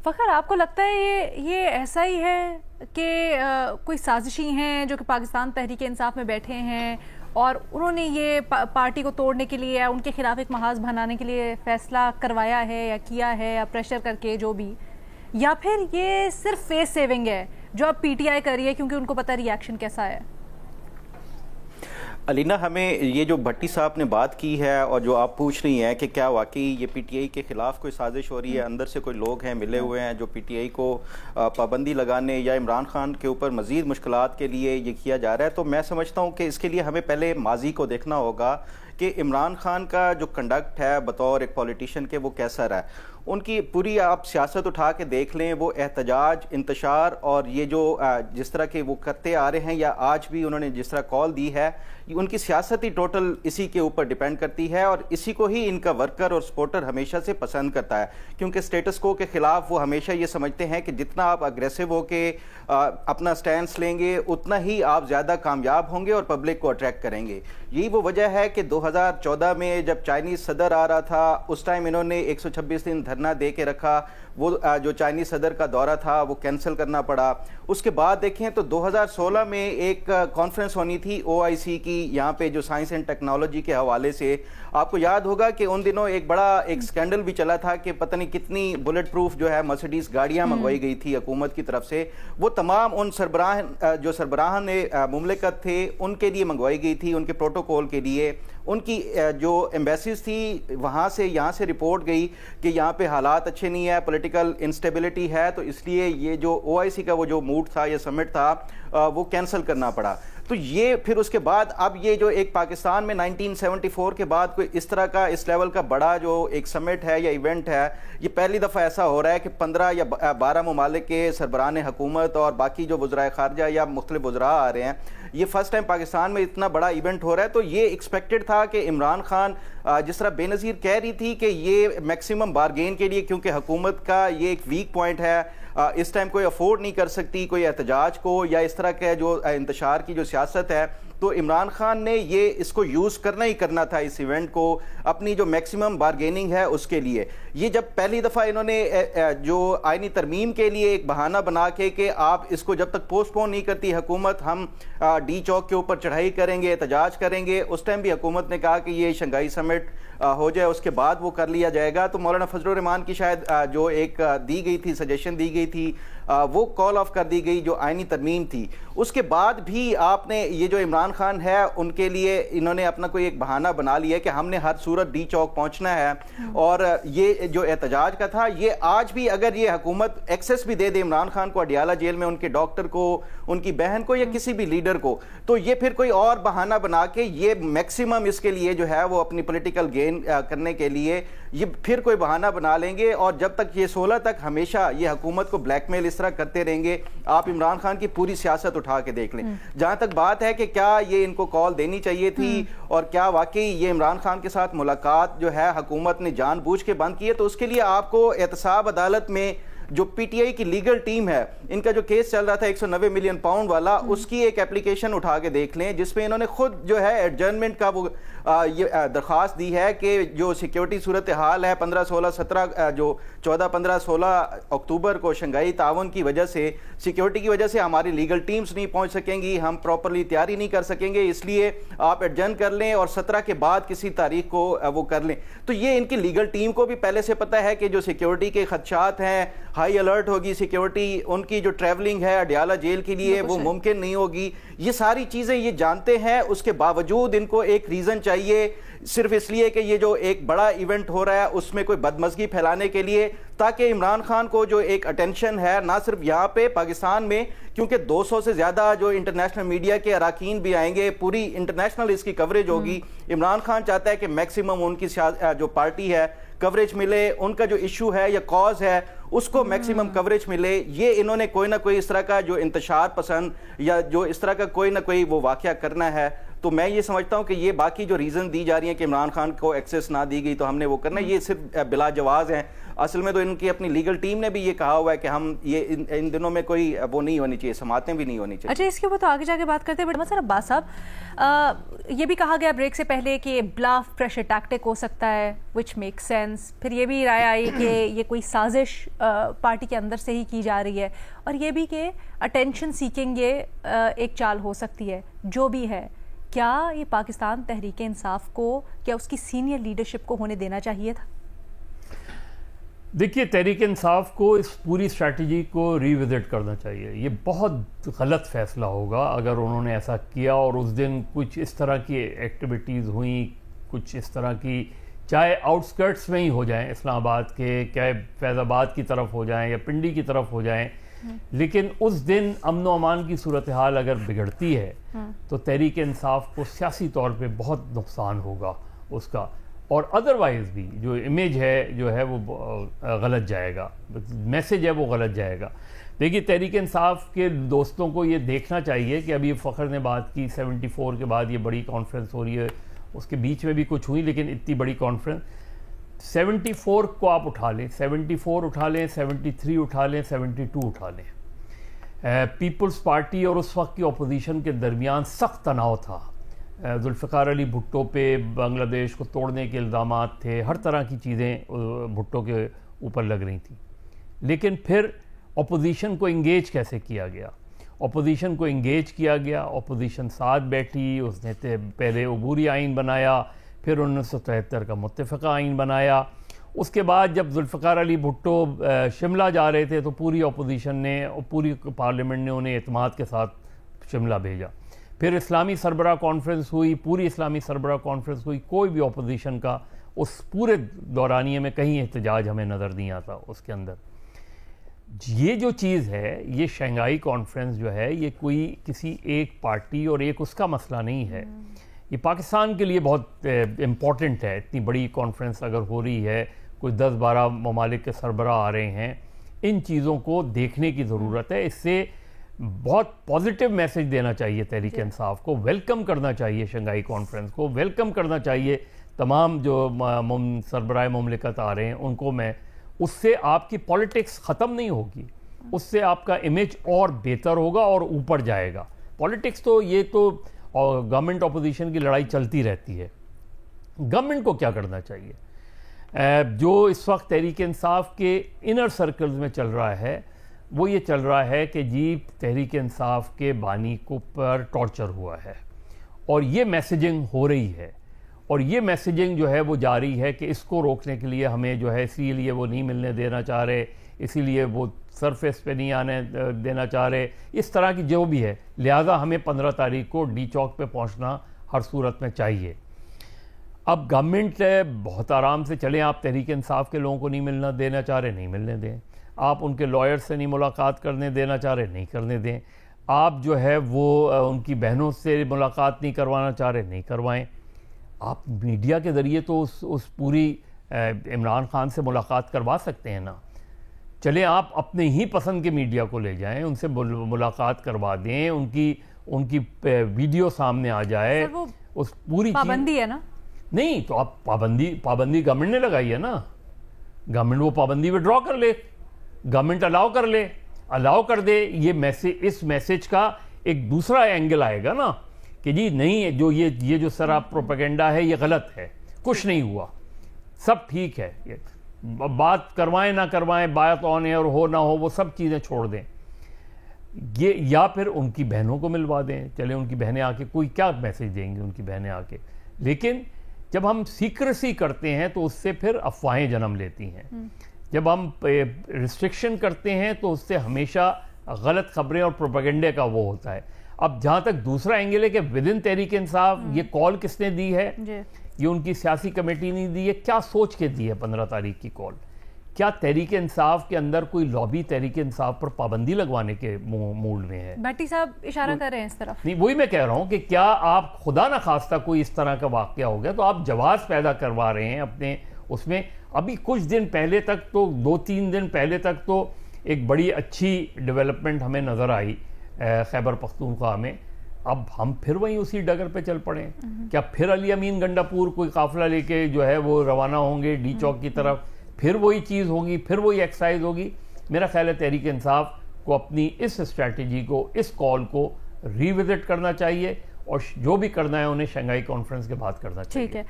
فخر آپ کو لگتا ہے یہ ایسا ہی ہے کہ کوئی سازشی ہیں جو کہ پاکستان تحریک انصاف میں بیٹھے ہیں اور انہوں نے یہ پارٹی کو توڑنے کے لیے یا ان کے خلاف ایک محاذ بنانے کے لیے فیصلہ کروایا ہے یا کیا ہے یا پریشر کر کے جو بھی، یا پھر یہ صرف فیس سیونگ ہے جو اب پی ٹی آئی کر رہی ہے کیونکہ ان کو پتہ ری ایکشن کیسا ہے؟ علینا، ہمیں یہ جو بھٹی صاحب نے بات کی ہے اور جو آپ پوچھ رہی ہیں کہ کیا واقعی یہ پی ٹی آئی کے خلاف کوئی سازش ہو رہی ہے، اندر سے کوئی لوگ ہیں ملے ہوئے ہیں جو پی ٹی آئی کو پابندی لگانے یا عمران خان کے اوپر مزید مشکلات کے لیے یہ کیا جا رہا ہے، تو میں سمجھتا ہوں کہ اس کے لیے ہمیں پہلے ماضی کو دیکھنا ہوگا کہ عمران خان کا جو کنڈکٹ ہے بطور ایک پولیٹیشین کے وہ کیسا رہا ہے۔ ان کی پوری آپ سیاست اٹھا کے دیکھ لیں، وہ احتجاج، انتشار اور یہ جو جس طرح کے وہ کرتے آ رہے ہیں یا آج بھی انہوں نے جس طرح کال دی ہے، ان کی سیاست ہی ٹوٹل اسی کے اوپر ڈیپینڈ کرتی ہے اور اسی کو ہی ان کا ورکر اور سپورٹر ہمیشہ سے پسند کرتا ہے، کیونکہ سٹیٹس کو کے خلاف وہ ہمیشہ یہ سمجھتے ہیں کہ جتنا آپ اگریسو ہو کے اپنا سٹینس لیں گے اتنا ہی آپ زیادہ کامیاب ہوں گے اور پبلک کو اٹریکٹ کریں گے۔ یہی وہ وجہ ہے کہ 2014 میں جب چائنیز صدر آ رہا تھا اس ٹائم انہوں نے 126 دن دھرنا دے کے رکھا، وہ جو چائنیز صدر کا دورہ تھا وہ کینسل کرنا پڑا۔ اس کے بعد دیکھیں تو 2016 میں ایک کانفرنس ہونی تھی OIC کی یہاں پہ جو سائنس اینڈ ٹیکنالوجی کے حوالے سے، آپ کو یاد ہوگا کہ ان دنوں ایک بڑا ایک سکینڈل بھی چلا تھا کہ پتہ نہیں کتنی بلٹ پروف جو ہے مرسیڈیز گاڑیاں منگوائی گئی تھی حکومت کی طرف سے، وہ تمام ان سربراہان مملکت تھے ان کے لیے منگوائی گئی تھی، ان کے پروٹوکول کے لیے۔ ان کی جو ایمبیسیز تھی وہاں سے یہاں سے رپورٹ گئی کہ یہاں پہ حالات اچھے نہیں ہے، پولیٹیکل انسٹیبلٹی ہے، تو اس لیے یہ جو OIC کا وہ جو موڈ تھا یا سمٹ تھا وہ کینسل کرنا پڑا۔ تو یہ پھر اس کے بعد اب یہ جو ایک پاکستان میں 1974 کے بعد کوئی اس طرح کا اس لیول کا بڑا جو ایک سمٹ ہے یا ایونٹ ہے، یہ پہلی دفعہ ایسا ہو رہا ہے کہ 15 یا 12 ممالک کے سربراہان حکومت اور باقی جو وزرائے خارجہ یا مختلف وزراء آ رہے ہیں، یہ فرسٹ ٹائم پاکستان میں اتنا بڑا ایونٹ ہو رہا ہے۔ تو یہ ایکسپیکٹڈ تھا کہ عمران خان جس طرح بے نظیر کہہ رہی تھی کہ یہ میکسیمم بارگین کے لیے، کیونکہ حکومت کا یہ ایک ویک پوائنٹ ہے، اس ٹائم کوئی افورڈ نہیں کر سکتی کوئی احتجاج کو یا اس طرح کے جو انتشار کی جو سیاست ہے، تو عمران خان نے یہ اس کو یوز کرنا ہی کرنا تھا اس ایونٹ کو اپنی جو میکسیمم بارگیننگ ہے اس کے لیے۔ یہ جب پہلی دفعہ انہوں نے جو آئینی ترمیم کے لیے ایک بہانہ بنا کے کہ آپ اس کو جب تک پوسٹ پون نہیں کرتی حکومت، ہم ڈی چوک کے اوپر چڑھائی کریں گے، احتجاج کریں گے، اس ٹائم بھی حکومت نے کہا کہ یہ شنگھائی سمٹ ہو جائے اس کے بعد وہ کر لیا جائے گا، تو مولانا فضل الرحمان کی شاید جو ایک دی گئی تھی سجیشن دی گئی تھی وہ کال آف کر دی گئی جو آئینی ترمیم تھی۔ اس کے بعد بھی آپ نے یہ جو عمران خان ہے ان کے لیے انہوں نے اپنا کوئی ایک بہانہ بنا لیا کہ ہم نے ہر صورت ڈی چوک پہنچنا ہے، اور یہ جو احتجاج کا تھا یہ آج بھی اگر یہ حکومت ایکسس بھی دے دے عمران خان کو اڈیالہ جیل میں ان کے ڈاکٹر کو، ان کی بہن کو یا کسی بھی لیڈر کو، تو یہ پھر کوئی اور بہانہ بنا کے یہ میکسیمم اس کے لیے جو ہے وہ اپنی پولیٹیکل گین کرنے کے لیے یہ پھر کوئی بہانہ بنا لیں گے، اور جب تک یہ 16 تک ہمیشہ یہ حکومت کو بلیک میل اس طرح کرتے رہیں گے۔ آپ عمران خان کی پوری سیاست اٹھا کے دیکھ لیں، جہاں تک بات ہے کہ کیا یہ ان کو کال دینی چاہیے تھی اور کیا واقعی یہ عمران خان کے ساتھ ملاقات جو ہے حکومت نے جان بوجھ کے بند کی ہے، تو اس کے لیے آپ کو احتساب عدالت میں جو پی ٹی آئی کی لیگل ٹیم ہے، ان کا جو کیس چل رہا تھا 190 ملین پاؤنڈ والا، اس کی ایک اپلیکیشن اٹھا کے دیکھ لیں جس میں انہوں نے خود جو ہے ایڈجرنمنٹ کا وہ یہ درخواست دی ہے کہ جو سیکیورٹی صورتحال ہے 15 16 17 جو 14 15 16 اکتوبر کو شنگھائی تعاون کی وجہ سے، سیکیورٹی کی وجہ سے ہماری لیگل ٹیمز نہیں پہنچ سکیں گی، ہم پراپرلی تیاری نہیں کر سکیں گے، اس لیے آپ ایڈجرن کر لیں اور 17 کے بعد کسی تاریخ کو وہ کر لیں۔ تو یہ ان کی لیگل ٹیم کو بھی پہلے سے پتہ ہے کہ جو سیکیورٹی کے خدشات ہیں، ہائی الرٹ ہوگی سیکیورٹی، ان کی جو ٹریولنگ ہے اڈیالہ جیل کے لیے وہ ممکن نہیں ہوگی، یہ ساری چیزیں یہ جانتے ہیں، اس کے باوجود ان کو ایک ریزن چاہیے صرف اس لیے کہ یہ جو ایک بڑا ایونٹ ہو رہا ہے اس میں کوئی بدمزگی پھیلانے کے لیے، تاکہ عمران خان کو جو ایک اٹینشن ہے نہ صرف یہاں پہ پاکستان میں، کیونکہ 200 سے زیادہ جو انٹرنیشنل میڈیا کے اراکین بھی آئیں گے، پوری انٹرنیشنل اس کی کوریج ہوگی۔ عمران خان چاہتا ہے کہ میکسیمم ان کی جو پارٹی ہے کوریج ملے، ان کا جو ایشو ہے یا کاز ہے اس کو میکسیمم کوریج ملے۔ یہ انہوں نے کوئی نہ کوئی اس طرح کا جو انتشار پسند یا جو اس طرح کا کوئی نہ کوئی وہ واقعہ کرنا ہے، تو میں یہ سمجھتا ہوں کہ یہ باقی جو ریزن دی جا رہی ہیں کہ عمران خان کو ایکسیس نہ دی گئی تو ہم نے وہ کرنا ہے، یہ صرف بلا جواز ہیں. اصل میں تو ان کی اپنی لیگل ٹیم نے بھی یہ کہا ہوا ہے کہ ہم یہ ان دنوں میں کوئی وہ نہیں ہونی چاہیے، سماعتیں بھی نہیں ہونی چاہیے. اچھا، اس کے اوپر تو آگے جا کے بات کرتے ہیں. بٹ مثلا عباس صاحب، یہ بھی کہا گیا بریک سے پہلے کہ بلاف پریشر ٹیکٹک ہو سکتا ہے، وچ میک سینس. پھر یہ بھی رائے آئی کہ یہ کوئی سازش پارٹی کے اندر سے ہی کی جا رہی ہے، اور یہ بھی کہ اٹینشن سیکنگ یہ ایک چال ہو سکتی ہے. جو بھی ہے، کیا یہ پاکستان تحریک انصاف کو، کیا اس کی سینئر لیڈرشپ کو ہونے دینا چاہیے تھا؟ دیکھیے، تحریک انصاف کو اس پوری اسٹریٹجی کو ری وزٹ کرنا چاہیے. یہ بہت غلط فیصلہ ہوگا اگر انہوں نے ایسا کیا اور اس دن کچھ اس طرح کی ایکٹیویٹیز ہوئیں، کچھ اس طرح کی، چاہے آؤٹ اسکرٹس میں ہی ہو جائیں اسلام آباد کے، چاہے فیض آباد کی طرف ہو جائیں یا پنڈی کی طرف ہو جائیں، لیکن اس دن امن و امان کی صورتحال اگر بگڑتی ہے تو تحریک انصاف کو سیاسی طور پہ بہت نقصان ہوگا اس کا، اور ادروائز بھی جو امیج ہے جو ہے وہ غلط جائے گا، میسیج ہے وہ غلط جائے گا. دیکھیے، تحریک انصاف کے دوستوں کو یہ دیکھنا چاہیے کہ ابھی فخر نے بات کی 74 کے بعد یہ بڑی کانفرنس ہو رہی ہے، اس کے بیچ میں بھی کچھ ہوئی لیکن اتنی بڑی کانفرنس 74 کو آپ اٹھا لیں، 74 اٹھا لیں، 73 اٹھا لیں، 72 اٹھا لیں. پیپلز پارٹی اور اس وقت کی اپوزیشن کے درمیان سخت تناؤ تھا. ذوالفقار علی بھٹو پہ بنگلہ دیش کو توڑنے کے الزامات تھے، ہر طرح کی چیزیں بھٹو کے اوپر لگ رہی تھیں. لیکن پھر اپوزیشن کو انگیج کیسے کیا گیا؟ اپوزیشن کو انگیج کیا گیا، اپوزیشن ساتھ بیٹھی، اس نے پہلے عبوری آئین بنایا، پھر 1973 کا متفقہ آئین بنایا. اس کے بعد جب ذوالفقار علی بھٹو شملہ جا رہے تھے تو پوری اپوزیشن نے، پوری پارلیمنٹ نے انہیں اعتماد کے ساتھ شملہ بھیجا. پھر اسلامی سربراہ کانفرنس ہوئی، پوری اسلامی سربراہ کانفرنس ہوئی، کوئی بھی اپوزیشن کا اس پورے دورانیے میں کہیں احتجاج ہمیں نظر نہیں آتا اس کے اندر. یہ جو چیز ہے، یہ شنگھائی کانفرنس جو ہے، یہ کوئی کسی ایک پارٹی اور ایک اس کا مسئلہ نہیں ہے. یہ پاکستان کے لیے بہت امپورٹنٹ ہے. اتنی بڑی کانفرنس اگر ہو رہی ہے، کوئی 10-12 ممالک کے سربراہ آ رہے ہیں، ان چیزوں کو دیکھنے کی ضرورت ہے. اس سے بہت پازیٹیو میسیج دینا چاہیے تحریک انصاف کو، ویلکم کرنا چاہیے شنگھائی کانفرنس کو، ویلکم کرنا چاہیے تمام جو سربراہ مملکت آ رہے ہیں ان کو. میں اس سے آپ کی پالیٹکس ختم نہیں ہوگی، اس سے آپ کا امیج اور بہتر ہوگا اور اوپر جائے گا. پالیٹکس تو یہ تو گورنمنٹ اپوزیشن کی لڑائی چلتی رہتی ہے. گورنمنٹ کو کیا کرنا چاہیے؟ جو اس وقت تحریک انصاف کے انر سرکلز میں چل رہا ہے وہ یہ چل رہا ہے کہ جی تحریک انصاف کے بانی کو پر ٹارچر ہوا ہے، اور یہ میسیجنگ ہو رہی ہے، اور یہ میسیجنگ جو ہے وہ جاری ہے کہ اس کو روکنے کے لیے ہمیں جو ہے اسی لیے وہ نہیں ملنے دینا چاہ رہے، اسی لیے وہ سرفیس پہ نہیں آنے دینا چاہ رہے، اس طرح کی جو بھی ہے. لہٰذا ہمیں 15 تاریخ کو ڈی چوک پہ پہنچنا ہر صورت میں چاہیے. اب گورنمنٹ بہت آرام سے چلیں، آپ تحریک انصاف کے لوگوں کو نہیں ملنا دینا چاہ رہے، نہیں ملنے دیں. آپ ان کے لائر سے نہیں ملاقات کرنے دینا چاہ رہے، نہیں کرنے دیں. آپ جو ہے وہ ان کی بہنوں سے ملاقات نہیں کروانا چاہ رہے، نہیں کروائیں. آپ میڈیا کے ذریعے تو اس پوری عمران خان سے ملاقات کروا سکتے ہیں نا. چلیں آپ اپنے ہی پسند کے میڈیا کو لے جائیں، ان سے ملاقات کروا دیں، ان کی ویڈیو سامنے آ جائے. اس پوری پابندی ہے نا؟ نہیں تو آپ پابندی گورنمنٹ نے لگائی ہے نا. گورنمنٹ وہ پابندی وڈرا کر لے، گورنمنٹ الاؤ کر دے. اس میسیج کا ایک دوسرا اینگل آئے گا نا کہ جی نہیں، جو یہ جو سراب پروپیگنڈا ہے یہ غلط ہے، کچھ نہیں ہوا، سب ٹھیک ہے. بات کروائیں نہ کروائیں، بات آن ایئر ہو نہ ہو، وہ سب چیزیں چھوڑ دیں. یہ یا پھر ان کی بہنوں کو ملوا دیں. چلیں ان کی بہنیں آ کے کوئی کیا میسیج دیں گی ان کی بہنیں آ کے. لیکن جب ہم سیکریسی کرتے ہیں تو اس سے پھر افواہیں جنم لیتی ہیں. جب ہم ریسٹرکشن کرتے ہیں تو اس سے ہمیشہ غلط خبریں اور پروپیگنڈے کا وہ ہوتا ہے. اب جہاں تک دوسرا اینگل ہے کہ ودن تحریک انصاف یہ کال کس نے دی ہے، یہ ان کی سیاسی کمیٹی نے دی ہے. کیا سوچ کے دی ہے 15 تاریخ کی کال؟ کیا تحریک انصاف کے اندر کوئی لابی تحریک انصاف پر پابندی لگوانے کے موڈ میں ہے؟ بھٹی صاحب اشارہ کر رہے ہیں اس طرف. نہیں، وہی میں کہہ رہا ہوں کہ کیا آپ خدا نہ خواستہ کوئی اس طرح کا واقعہ ہو گیا تو آپ جواز پیدا کروا رہے ہیں اپنے اس میں. ابھی کچھ دن پہلے تک تو 2-3 دن پہلے تک تو ایک بڑی اچھی ڈیولپمنٹ ہمیں نظر آئی خیبر پختونخوا میں. اب ہم پھر وہیں اسی ڈگر پہ چل پڑے ہیں. کیا پھر علی امین گنڈاپور کوئی قافلہ لے کے جو ہے وہ روانہ ہوں گے ڈی چوک کی طرف, پھر وہی چیز ہوگی, پھر وہی ایکسرسائز ہوگی؟ میرا خیال ہے تحریک انصاف کو اپنی اس اسٹریٹجی کو, اس کال کو ری وزٹ کرنا چاہیے, اور جو بھی کرنا ہے انہیں شنگھائی کانفرنس کے بعد کرنا چاہیے. ٹھیک ہے.